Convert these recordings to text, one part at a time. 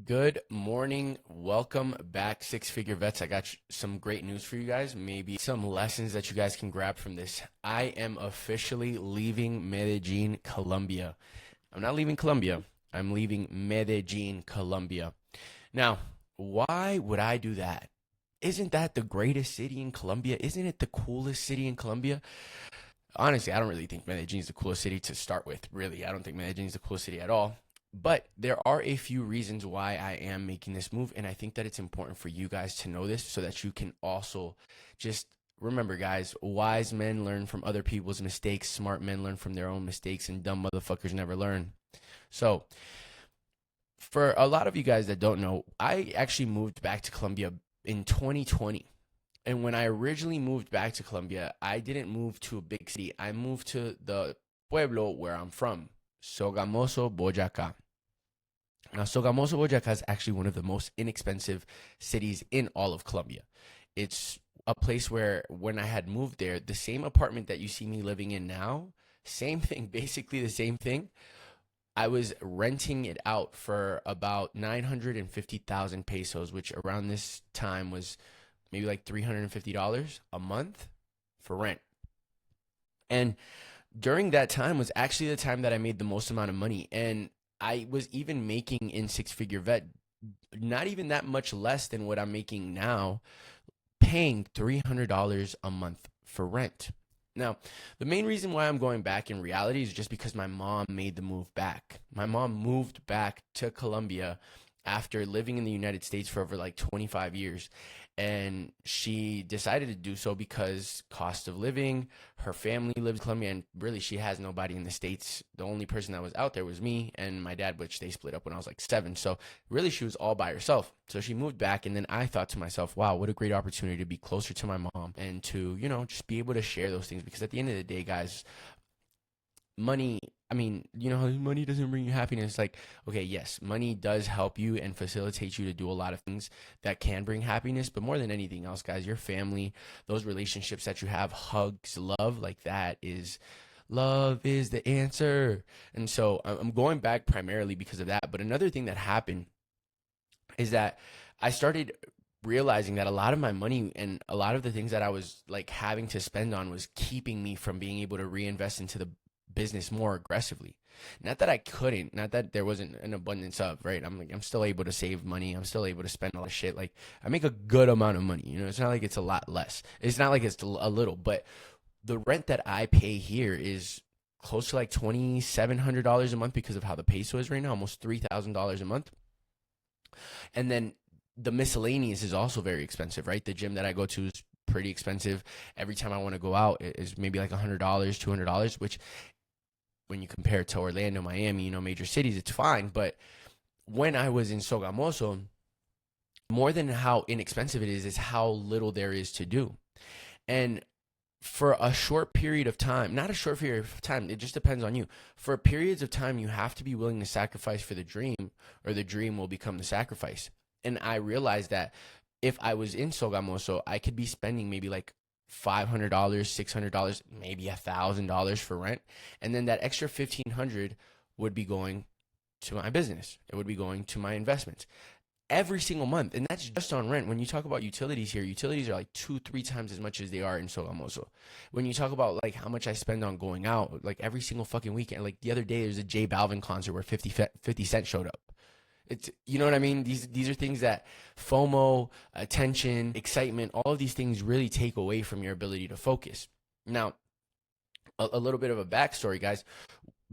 Good morning. Welcome back, Six Figure Vets. I got some great news for you guys. Maybe some lessons that you guys can grab from this. I am officially leaving Medellin, Colombia. I'm not leaving Colombia. I'm leaving Medellin, Colombia. Now, why would I do that? Isn't that the greatest city in Colombia? Isn't it the coolest city in Colombia? Honestly, I don't really think Medellin is the coolest city to start with. Really, I don't think Medellin is the coolest city at all. But there are a few reasons why I am making this move, and I think that it's important for you guys to know this so that you can also just remember, guys, wise men learn from other people's mistakes, smart men learn from their own mistakes, and dumb motherfuckers never learn. So, for a lot of you guys that don't know, I actually moved back to Colombia in 2020. And when I originally moved back to Colombia, I didn't move to a big city. I moved to the pueblo where I'm from, Sogamoso, Boyacá. Now, Sogamoso, Boyacá is actually one of the most inexpensive cities in all of Colombia. It's a place where when I had moved there, the same apartment that you see me living in now, same thing, basically the same thing. I was renting it out for about 950,000 pesos, which around this time was maybe like $350 a month for rent. And during that time was actually the time that I made the most amount of money. And I was even making in Six Figure Vet not even that much less than what I'm making now, paying $300 a month for rent. Now, the main reason why I'm going back in reality is just because my mom made the move back. My mom moved back to Colombia after living in the United States for over like 25 years. And she decided to do so because cost of living, her family lives in Colombia, and really she has nobody in the States. The only person that was out there was me and my dad, which they split up when I was like 7. So really she was all by herself. So she moved back, and then I thought to myself, wow, what a great opportunity to be closer to my mom and to, just be able to share those things. Because at the end of the day, guys, money, I mean, money doesn't bring you happiness. Like, okay, yes, money does help you and facilitates you to do a lot of things that can bring happiness. But more than anything else, guys, your family, those relationships that you have, hugs, love, like that is love is the answer. And so I'm going back primarily because of that. But another thing that happened is that I started realizing that a lot of my money and a lot of the things that I was like having to spend on was keeping me from being able to reinvest into the business more aggressively. Not that I couldn't, not that there wasn't an abundance of, right? I'm still able to save money. I'm still able to spend a lot of shit. Like I make a good amount of money. It's not like it's a lot less. It's not like it's a little, but the rent that I pay here is close to like $2,700 a month because of how the peso is right now, almost $3,000 a month. And then the miscellaneous is also very expensive, right? The gym that I go to is pretty expensive. Every time I want to go out, it is maybe like $100, $200, which when you compare it to Orlando, Miami, major cities, it's fine. But when I was in Sogamoso, more than how inexpensive it is how little there is to do. And for a short period of time, not a short period of time, it just depends on you. For periods of time, you have to be willing to sacrifice for the dream, or the dream will become the sacrifice. And I realized that if I was in Sogamoso, I could be spending maybe like $500, $600, maybe $1,000 for rent, and then that extra 1,500 would be going to my business. It would be going to my investments every single month, and that's just on rent. When you talk about utilities here, utilities are like 2-3 times as much as they are in Sogamoso. When you talk about like how much I spend on going out, like every single fucking weekend, like the other day there's a J Balvin concert where 50 Cent showed up. It's, you know what I mean? These are things that FOMO, attention, excitement, all of these things really take away from your ability to focus. Now, a little bit of a backstory, guys.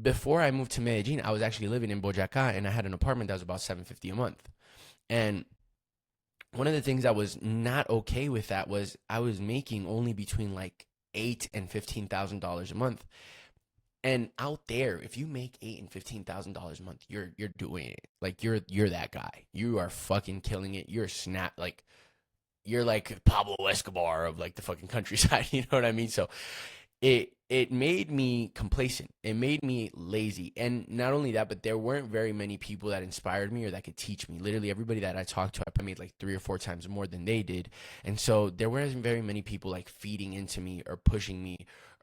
Before I moved to Medellin, I was actually living in Boyacá, and I had an apartment that was about $750 a month. And one of the things that was not okay with that was I was making only between like $8,000 and $15,000 a month. And out there, if you make $8,000 and $15,000 a month, you're doing it. Like you're that guy. You are fucking killing it. You're like Pablo Escobar of like the fucking countryside. You know what I mean? So it made me complacent. It made me lazy. And not only that, but there weren't very many people that inspired me or that could teach me. Literally everybody that I talked to, I made like 3 or 4 times more than they did. And so there weren't very many people like feeding into me or pushing me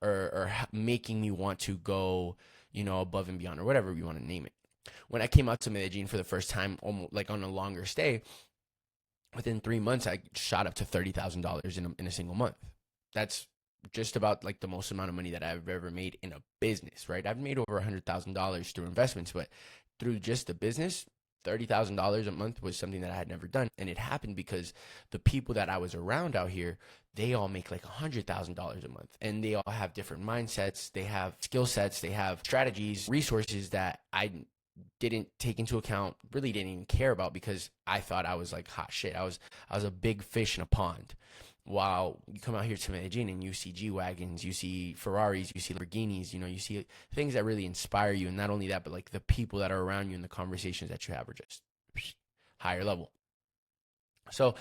or making me want to go, above and beyond, or whatever you want to name it. when I came out to Medellin for the first time, almost like on a longer stay, within 3 months, I shot up to $30,000 in a single month. That's just about like the most amount of money that I've ever made in a business, right? I've made over $100,000 through investments, but through just the business, $30,000 a month was something that I had never done. And it happened because the people that I was around out here, they all make like $100,000 a month, and they all have different mindsets. They have skill sets, they have strategies, resources that I didn't take into account, really didn't even care about, because I thought I was like hot shit. I was a big fish in a pond. While you come out here to Medellin and you see G-Wagons, you see Ferraris, you see Lamborghinis, you see things that really inspire you. And not only that, but like the people that are around you and the conversations that you have are just higher level. So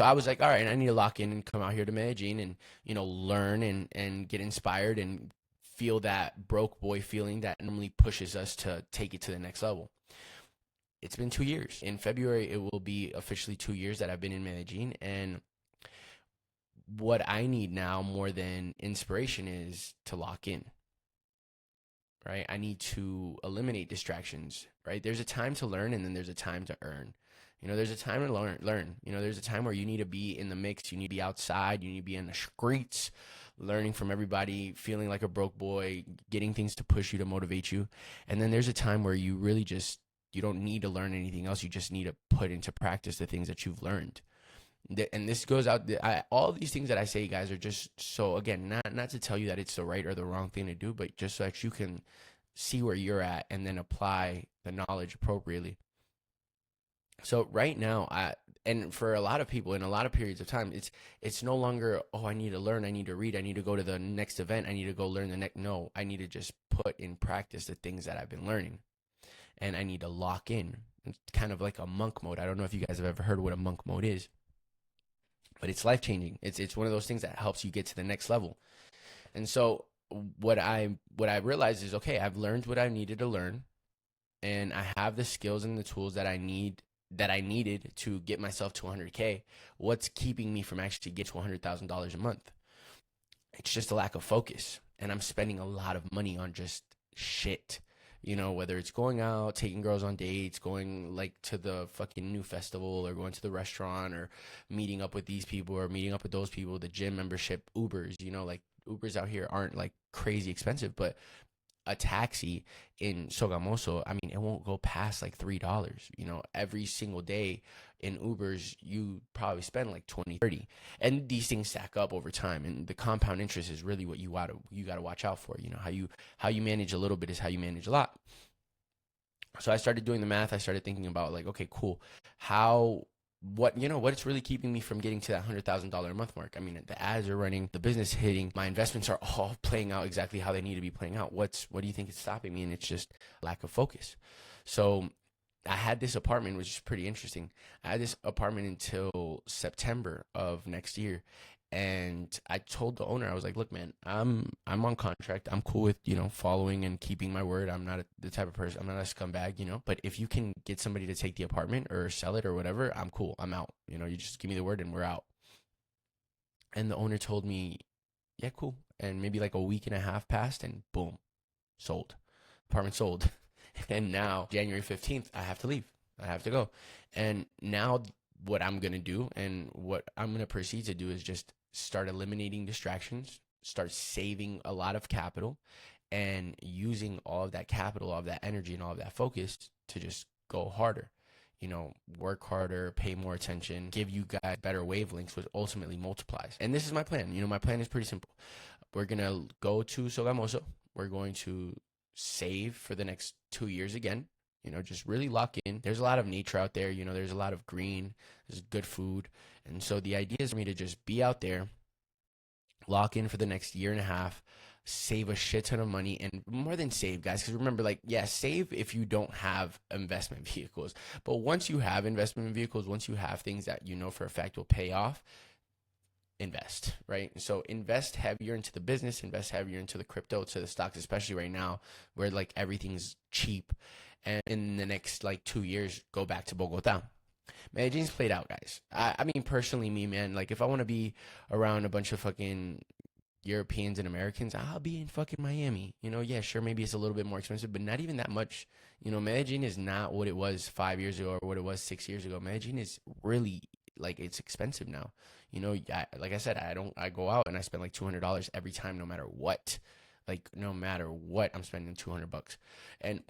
I was like, all right, I need to lock in and come out here to Medellin and, learn and get inspired and feel that broke boy feeling that normally pushes us to take it to the next level. It's been 2 years. In February, it will be officially 2 years that I've been in Medellin, and what I need now more than inspiration is to lock in, right? I need to eliminate distractions, right? There's a time to learn, and then there's a time to earn. There's a time to learn. There's a time where you need to be in the mix. You need to be outside. You need to be in the streets, learning from everybody, feeling like a broke boy, getting things to push you, to motivate you. And then there's a time where you really you don't need to learn anything else. You just need to put into practice the things that you've learned. And this goes out, all these things that I say, guys, are just so, again, not to tell you that it's the right or the wrong thing to do, but just so that you can see where you're at and then apply the knowledge appropriately. So right now, and for a lot of people in a lot of periods of time, it's no longer, oh, I need to learn, I need to read, I need to go to the next event, I need to go learn the next. No, I need to just put in practice the things that I've been learning, and I need to lock in. It's kind of like a monk mode. I don't know if you guys have ever heard what a monk mode is, but it's life-changing. It's one of those things that helps you get to the next level. And so what I realized is, okay, I've learned what I needed to learn, and I have the skills and the tools that I needed to get myself to 100K. What's keeping me from actually get to $100,000 a month? It's just a lack of focus, and I'm spending a lot of money on just shit. Whether it's going out, taking girls on dates, going like to the fucking new festival, or going to the restaurant, or meeting up with these people or meeting up with those people, the gym membership, Ubers, like Ubers out here aren't like crazy expensive, but a taxi in Sogamoso, I mean, it won't go past like $3. Every single day in Ubers, you probably spend like 20, 30, and these things stack up over time. And the compound interest is really what you got to watch out for. How you manage a little bit is how you manage a lot. So I started doing the math. I started thinking about like, okay, cool. What's really keeping me from getting to that $100,000 a month mark? I mean, the ads are running, the business hitting, my investments are all playing out exactly how they need to be playing out. What do you think is stopping me? And it's just lack of focus. So I had this apartment, which is pretty interesting. I had this apartment until September of next year. And I told the owner, I was like, look, man, I'm on contract. I'm cool with, following and keeping my word. I'm not the type of person, I'm not a scumbag, but if you can get somebody to take the apartment or sell it or whatever, I'm cool. I'm out. You just give me the word and we're out. And the owner told me, yeah, cool. And maybe like a week and a half passed, and boom, sold. Apartment sold. And now January 15th, I have to leave. I have to go. And now what I'm going to do and what I'm going to proceed to do is just start eliminating distractions, start saving a lot of capital, and using all of that capital, all of that energy, and all of that focus to just go harder. Work harder, pay more attention, give you guys better wavelengths, which ultimately multiplies. And this is my plan. My plan is pretty simple. We're going to go to Sogamoso. We're going to save for the next 2 years again. Just really lock in. There's a lot of nature out there. There's a lot of green. There's good food. And so the idea is for me to just be out there, lock in for the next year and a half, save a shit ton of money, and more than save, guys, because remember, save if you don't have investment vehicles. But once you have investment vehicles, once you have things that for a fact will pay off, invest, right? So invest heavier into the business, invest heavier into the crypto, to the stocks, especially right now where everything's cheap. And in the next 2 years, go back to Bogota. Medellin's played out, guys. I mean, personally, me, man, if I want to be around a bunch of fucking Europeans and Americans, I'll be in fucking Miami. Yeah, sure, maybe it's a little bit more expensive, but not even that much. Medellin is not what it was 5 years ago or what it was 6 years ago. Medellin is really like it's expensive now. Like I said, I go out and I spend like $200 every time, no matter what. Like no matter what, I'm spending $200, and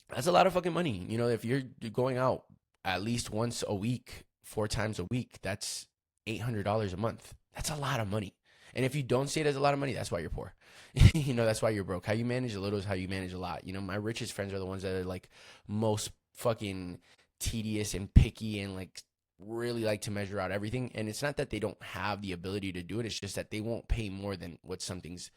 that's a lot of fucking money. If you're going out at least once a week, 4 times a week, that's $800 a month. That's a lot of money. And if you don't see it as a lot of money, that's why you're poor. That's why you're broke. How you manage a little is how you manage a lot. My richest friends are the ones that are like most fucking tedious and picky and like really like to measure out everything. And it's not that they don't have the ability to do it. It's just that they won't pay more than what something's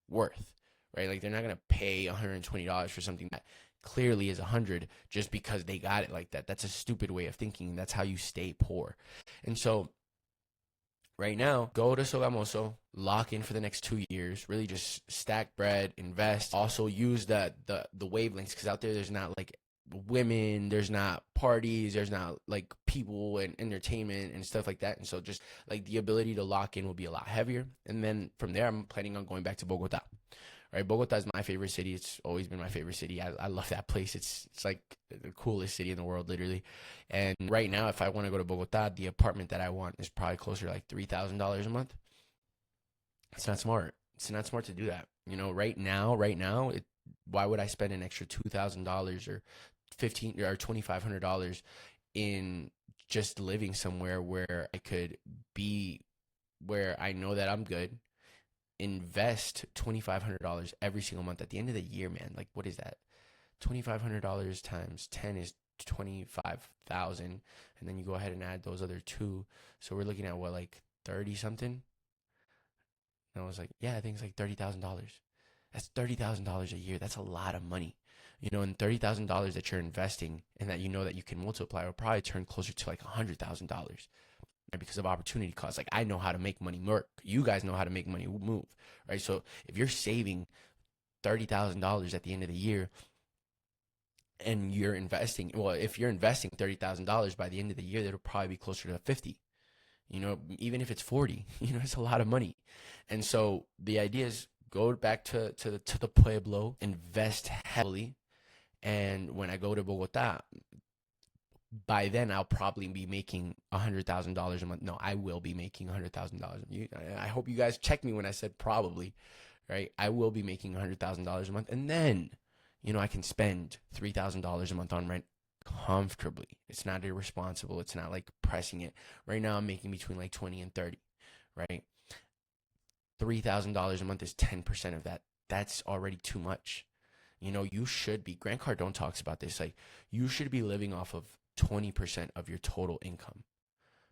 worth, right? Like they're not going to pay $120 for something that clearly is 100 just because they got it like that. That's a stupid way of thinking. That's how you stay poor. And so right now, go to Sogamoso, lock in for the next 2 years, really just stack bread, invest. Also use the wavelengths, because out there's not like women, there's not parties, there's not like people and entertainment and stuff like that. And so just like the ability to lock in will be a lot heavier. And then from there, I'm planning on going back to Bogota. Right, Bogota is my favorite city. It's always been my favorite city. I love that place. It's like the coolest city in the world, literally. And right now, if I want to go to Bogota, the apartment that I want is probably closer to like $3,000 a month. It's not smart. It's not smart to do that. Right now, why would I spend an extra $2,000 or $2,500 in just living somewhere where I could be, where I know that I'm good? Invest $2,500 every single month. At the end of the year, man, like what is that? $2,500 times 10 is 25,000, and then you go ahead and add those other two. So we're looking at what, like 30 something? And I was like, yeah, I think it's like $30,000. That's $30,000 a year. That's a lot of money. And $30,000 that you're investing and that that you can multiply will probably turn closer to like $100,000. Because of opportunity cost. Like I know how to make money work. You guys know how to make money move, right? So if you're saving $30,000 at the end of the year and you're investing, well, if you're investing $30,000 by the end of the year, that'll probably be closer to 50. Even if it's 40, it's a lot of money. And so the idea is go back to the pueblo, invest heavily. And when I go to Bogota, by then I'll probably be making $100,000 a month. No, I will be making $100,000. I hope you guys checked me when I said probably, right? I will be making $100,000 a month, and then, I can spend $3,000 a month on rent comfortably. It's not irresponsible. It's not like pressing it. Right now, I'm making between like 20 and 30, right? $3,000 a month is 10% of that. That's already too much. You should be. Grant Cardone talks about this. Like you should be living off of 20% of your total income,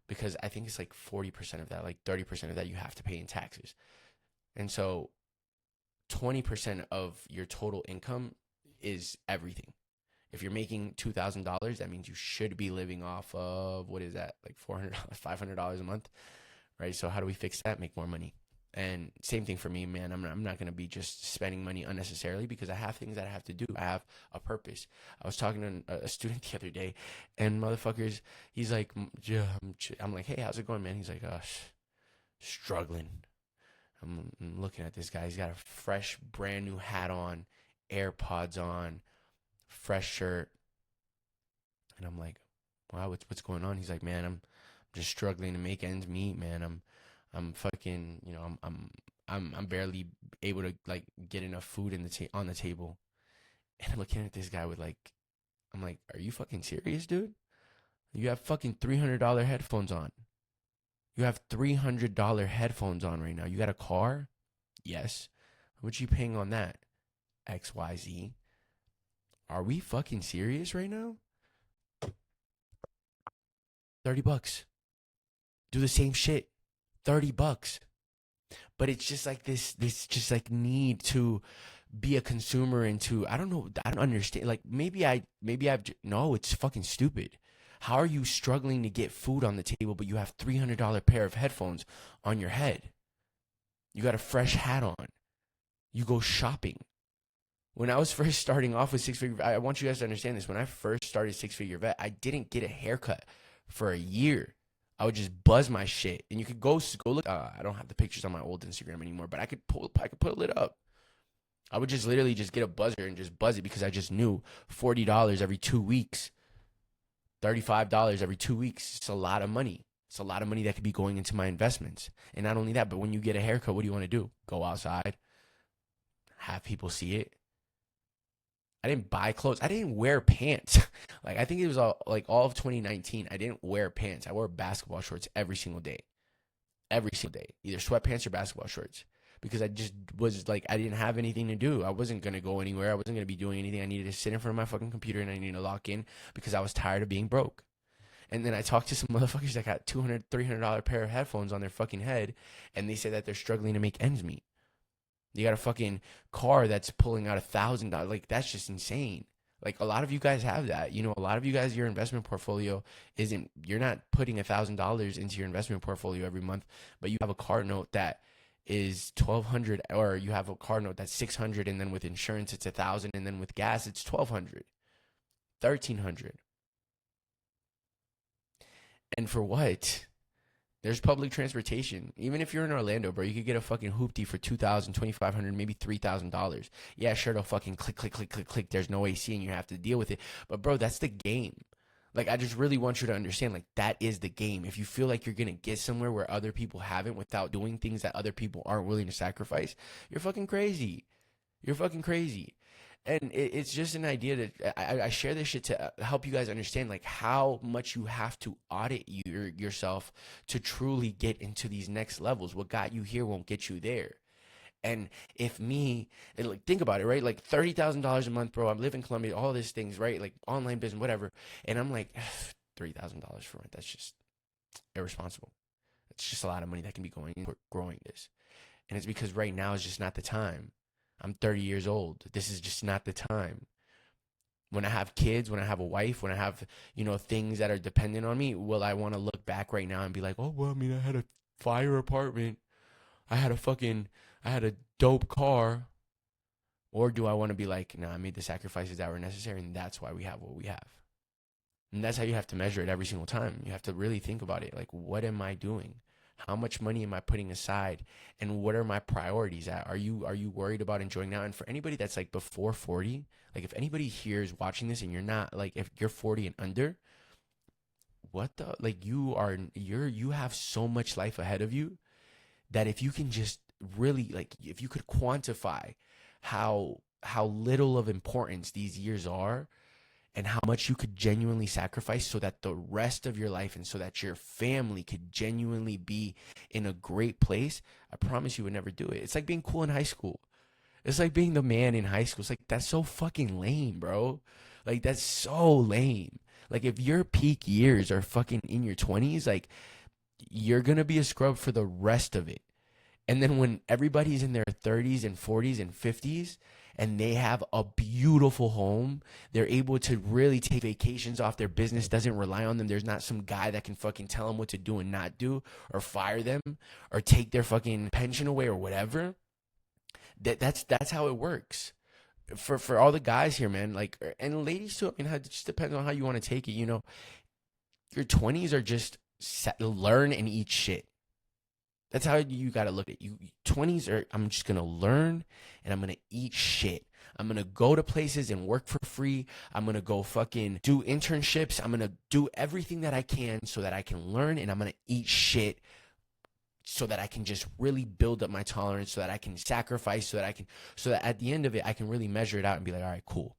because I think it's like 40% of that, like 30% of that you have to pay in taxes. And so 20% of your total income is everything. If you're making $2,000, that means you should be living off of, what is that, like $400, $500 a month, right? So how do we fix that? Make more money. And same thing for me, man. I'm not going to be just spending money unnecessarily, because I have things that I have to do. I have a purpose. I was talking to a student the other day, and motherfuckers, he's like, I'm like, hey, how's it going, man? He's like, struggling. I'm looking at this guy. He's got a fresh, brand new hat on, AirPods on, fresh shirt. And I'm like, wow, what's going on? He's like, man, I'm just struggling to make ends meet, man. I'm fucking, I'm barely able to like get enough food on the table. And I'm looking at this guy with like, I'm like, are you fucking serious, dude? You have fucking $300 headphones on. You have $300 headphones on right now. You got a car? Yes. What you paying on that? XYZ. Are we fucking serious right now? $30. Do the same shit. $30. But it's just like this just like need to be a consumer and to, I don't understand. Like no, it's fucking stupid. How are you struggling to get food on the table, but you have $300 pair of headphones on your head? You got a fresh hat on. You go shopping. When I was first starting off with Six Figure, I want you guys to understand this. When I first started Six Figure Vet, I didn't get a haircut for a year. I would just buzz my shit, and you could go look. I don't have the pictures on my old Instagram anymore, but I could pull it up. I would just literally just get a buzzer and just buzz it because I just knew $40 every 2 weeks, $35 every 2 weeks. It's a lot of money. It's a lot of money that could be going into my investments. And not only that, but when you get a haircut, what do you want to do? Go outside, have people see it. I didn't buy clothes. I didn't wear pants. Like, I think it was all of 2019. I didn't wear pants. I wore basketball shorts every single day. Every single day. Either sweatpants or basketball shorts. Because I just was like, I didn't have anything to do. I wasn't going to go anywhere. I wasn't going to be doing anything. I needed to sit in front of my fucking computer and I needed to lock in because I was tired of being broke. And then I talked to some motherfuckers that got $200, $300 pair of headphones on their fucking head, and they say that they're struggling to make ends meet. You got a fucking car that's pulling out $1,000. Like, that's just insane. Like, a lot of you guys have that. You know, a lot of you guys, your investment portfolio you're not putting $1,000 into your investment portfolio every month, but you have a car note that is $1,200, or you have a car note that's $600, and then with insurance it's $1,000, and then with gas it's $1,200, $1,300. And for what? There's public transportation. Even if you're in Orlando, bro, you could get a fucking hoopty for $2,000, $2,500, maybe $3,000. Yeah, sure, they'll fucking click, click, click, click, click. There's no AC and you have to deal with it. But, bro, that's the game. Like, I just really want you to understand, like, that is the game. If you feel like you're going to get somewhere where other people haven't without doing things that other people aren't willing to sacrifice, you're fucking crazy. You're fucking crazy. And it's just an idea that I share this shit to help you guys understand, like, how much you have to audit yourself to truly get into these next levels. What got you here won't get you there. And like, think about it, right? Like, $30,000 a month, bro. I live in Colombia, all these things, right? Like, online business, whatever. And I'm like, $3,000 for rent. That's just irresponsible. It's just a lot of money that can be going into growing this. And it's because right now is just not the time. I'm 30 years old. This is just not the time. When I have kids, when I have a wife, when I have, things that are dependent on me, will I want to look back right now and be like, oh, well, I mean, I had a fire apartment. I had a dope car. Or do I want to be like, nah, I made the sacrifices that were necessary, and that's why we have what we have. And that's how you have to measure it every single time. You have to really think about it. Like, what am I doing? How much money am I putting aside? And what are my priorities at? Are you worried about enjoying now? And for anybody that's like before 40, like, if anybody here is watching this and you're not, like, if you're 40 and under, you have so much life ahead of you that if you can just really, like, if you could quantify how little of importance these years are, and how much you could genuinely sacrifice so that the rest of your life and so that your family could genuinely be in a great place, I promise you would never do it. It's like being cool in high school. It's like being the man in high school. It's like, that's so fucking lame, bro. Like, that's so lame. Like, if your peak years are fucking in your 20s, like, you're going to be a scrub for the rest of it. And then when everybody's in their 30s and 40s and 50s, and they have a beautiful home, they're able to really take vacations off. Their business doesn't rely on them. There's not some guy that can fucking tell them what to do and not do, or fire them, or take their fucking pension away, or whatever. That's how it works. For all the guys here, man, like, and ladies too. I mean, it just depends on how you want to take it. Your 20s are just learn and eat shit. That's how you got to look at it. 20s are, I'm just going to learn and I'm going to eat shit. I'm going to go to places and work for free. I'm going to go fucking do internships. I'm going to do everything that I can so that I can learn, and I'm going to eat shit so that I can just really build up my tolerance, so that I can sacrifice, so that at the end of it, I can really measure it out and be like, all right, cool.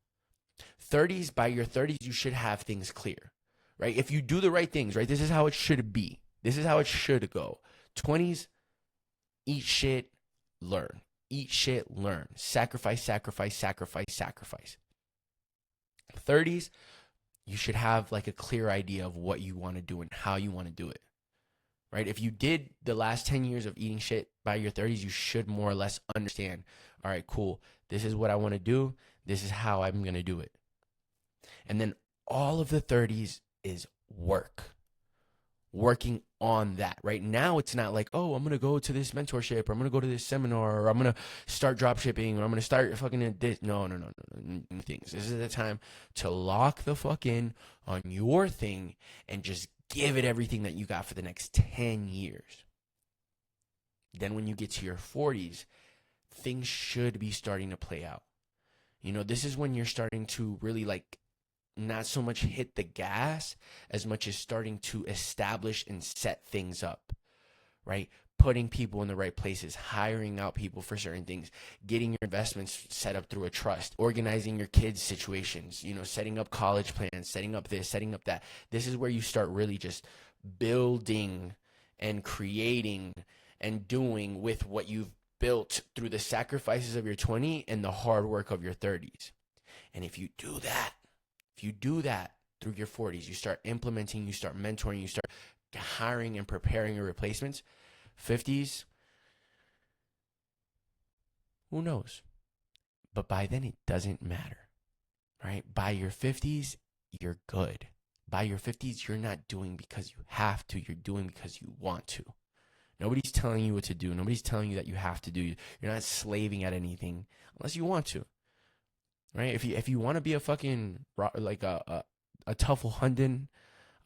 By your 30s, you should have things clear, right? If you do the right things, right? This is how it should be. This is how it should go. 20s, eat shit, learn. Eat shit, learn. Sacrifice, sacrifice, sacrifice, sacrifice. 30s, you should have like a clear idea of what you want to do and how you want to do it. Right? If you did the last 10 years of eating shit by your 30s, you should more or less understand, all right, cool. This is what I want to do. This is how I'm going to do it. And then all of the 30s is work. working on that. Right now, it's not like, oh, I'm going to go to this mentorship, or I'm going to go to this seminar, or I'm going to start drop shipping, or I'm going to start fucking this. No. New things. This is the time to lock the fuck in on your thing and just give it everything that you got for the next 10 years. Then when you get to your 40s, things should be starting to play out. This is when you're starting to really like not so much hit the gas as much as starting to establish and set things up, right? Putting people in the right places, hiring out people for certain things, getting your investments set up through a trust, organizing your kids' situations, setting up college plans, setting up this, setting up that. This is where you start really just building and creating and doing with what you've built through the sacrifices of your 20 and the hard work of your 30s. And if you do that through your 40s, you start implementing, you start mentoring, you start hiring and preparing your replacements, 50s, who knows? But by then, it doesn't matter, right? By your 50s, you're good. By your 50s, you're not doing because you have to. You're doing because you want to. Nobody's telling you what to do. Nobody's telling you that you have to do. You're not slaving at anything unless you want to, right? If you want to be a fucking, like a tough London,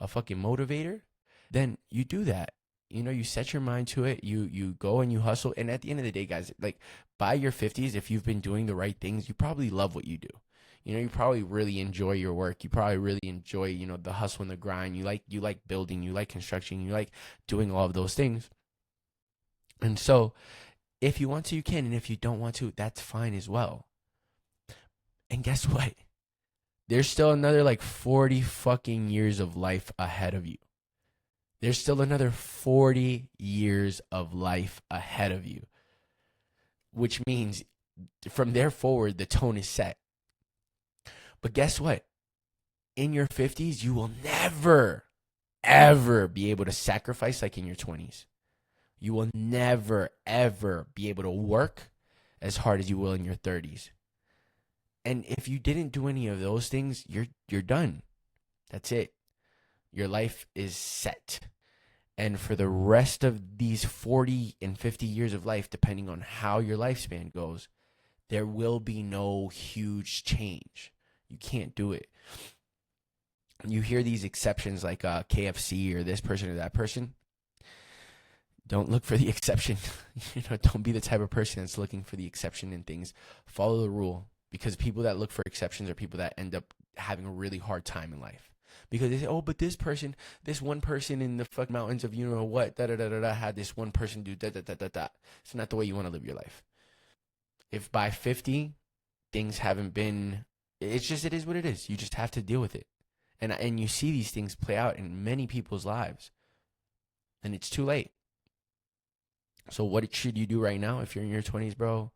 a fucking motivator, then you do that. You set your mind to it. You go and you hustle. And at the end of the day, guys, like by your 50s, if you've been doing the right things, you probably love what you do. You probably really enjoy your work. You probably really enjoy, the hustle and the grind. You like building, you like construction, you like doing all of those things. And so if you want to, you can. And if you don't want to, that's fine as well. And guess what? There's still another like 40 fucking years of life ahead of you. There's still another 40 years of life ahead of you, which means from there forward, the tone is set. But guess what? In your 50s, you will never, ever be able to sacrifice like in your 20s. You will never, ever be able to work as hard as you will in your 30s. And if you didn't do any of those things, you're done. That's it. Your life is set. And for the rest of these 40 and 50 years of life, depending on how your lifespan goes, there will be no huge change. You can't do it. You hear these exceptions like KFC or this person or that person. Don't look for the exception. Don't be the type of person that's looking for the exception in things. Follow the rule, because people that look for exceptions are people that end up having a really hard time in life. Because they say, oh, but this one person in the fucking mountains of had this one person do da. It's not the way you want to live your life. If by 50 things haven't been, it is what it is. You just have to deal with it. And you see these things play out in many people's lives. And it's too late. So what should you do right now if you're in your 20s, bro?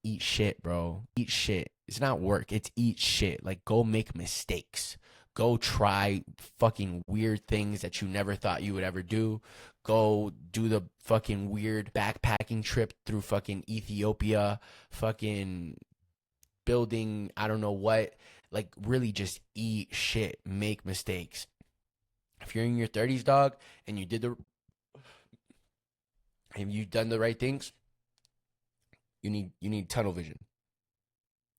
Eat shit, bro. Eat shit. It's not work. It's eat shit. Like, go make mistakes. Go try fucking weird things that you never thought you would ever do. Go do the fucking weird backpacking trip through fucking Ethiopia. Fucking building, I don't know what. Like, really just eat shit. Make mistakes. If you're in your 30s, dog, and you've done the right things, you need tunnel vision.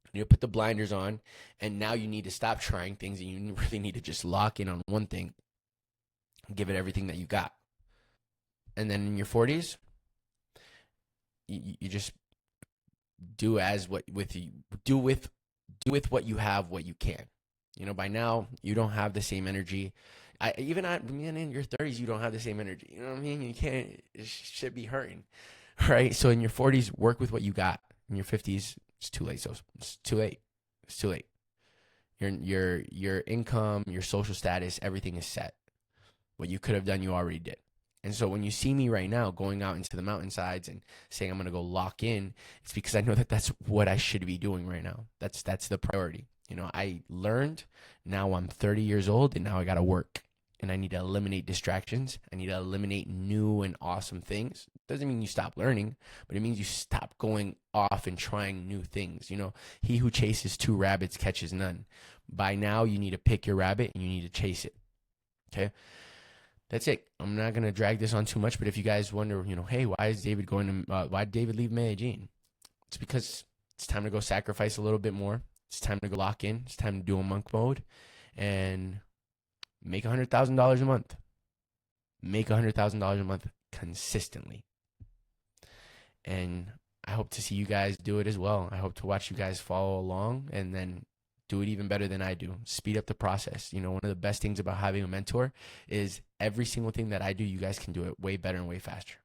You need to put the blinders on, and now you need to stop trying things, and you really need to just lock in on one thing and give it everything that you got. And then in your 40s, you just do with what you have, what you can. By now you don't have the same energy. Even in your 30s, you don't have the same energy. You know what I mean? You can't. It should be hurting, right? So in your 40s, work with what you got. In your 50s, it's too late. So it's too late. It's too late. Your income, your social status, everything is set. What you could have done, you already did. And so when you see me right now going out into the mountainsides and saying I'm going to go lock in, it's because I know that that's what I should be doing right now. That's the priority. I learned. Now I'm 30 years old, and now I got to work. And I need to eliminate distractions. I need to eliminate new and awesome things. Doesn't mean you stop learning, but it means you stop going off and trying new things. He who chases two rabbits catches none. By now, you need to pick your rabbit and you need to chase it. Okay? that's it. I'm not gonna drag this on too much, but if you guys wonder, hey, why is David going to? Why did David leave Medellin? It's because it's time to go sacrifice a little bit more. It's time to go lock in. It's time to do a monk mode and make $100,000 a month. Make $100,000 a month consistently. And I hope to see you guys do it as well. I hope to watch you guys follow along and then do it even better than I do. Speed up the process. One of the best things about having a mentor is every single thing that I do, you guys can do it way better and way faster.